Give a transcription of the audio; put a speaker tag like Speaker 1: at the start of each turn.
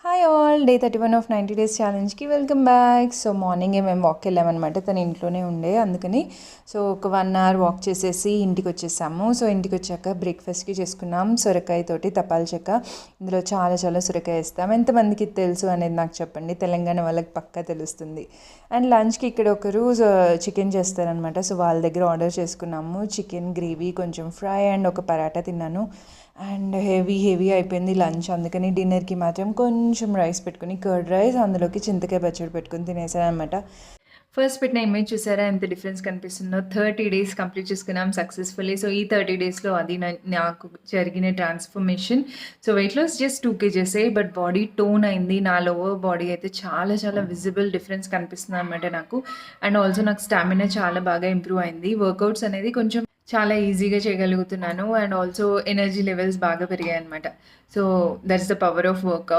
Speaker 1: Hi all, day 31 of 90 days ఛాలెంజ్కి welcome back. So మార్నింగే మేము వాక్కి వెళ్ళామన్నమాట. తను ఇంట్లోనే ఉండే, అందుకని సో ఒక 1 అవర్ వాక్ చేసేసి ఇంటికి వచ్చేసాము. సో ఇంటికి వచ్చాక బ్రేక్ఫాస్ట్కి చేసుకున్నాం సొరకాయ తోటి తపాల చెక్క. ఇందులో చాలా చాలా సొరకాయ వేస్తాం. ఎంతమందికి తెలుసు అనేది నాకు చెప్పండి, తెలంగాణ వాళ్ళకి పక్కా తెలుస్తుంది. అండ్ లంచ్కి ఇక్కడ ఒకరు చికెన్ చేస్తారనమాట. సో వాళ్ళ దగ్గర ఆర్డర్ చేసుకున్నాము. చికెన్ గ్రేవీ, కొంచెం ఫ్రై అండ్ ఒక పరాటా తిన్నాను. అండ్ హెవీ అయిపోయింది లంచ్, అందుకని డిన్నర్కి మాత్రం కొంచెం రైస్ పెట్టుకుని, కర్డ్ రైస్, అందులోకి చింతకాయ పచ్చడి పెట్టుకుని తినేసాను అనమాట. ఫస్ట్ పెట్టిన ఇమేజ్ చూసారా ఎంత డిఫరెన్స్ కనిపిస్తుందో. 30 డేస్ కంప్లీట్ చేసుకున్నాం సక్సెస్ఫుల్లీ. సో ఈ 30 డేస్లో అది నాకు జరిగిన transformation. So weight loss just 2 kgs, but body tone అయింది. నా లోవర్ బాడీ అయితే చాలా చాలా విజిబుల్ డిఫరెన్స్ కనిపిస్తుంది అనమాట నాకు. అండ్ ఆల్సో నాకు స్టామినా చాలా బాగా ఇంప్రూవ్ అయింది. వర్కౌట్స్ అనేది కొంచెం చాలా ఈజీగా చేయగలుగుతున్నాను. అండ్ ఆల్సో ఎనర్జీ లెవెల్స్ బాగా పెరిగాయి అనమాట. So that's the power of work out.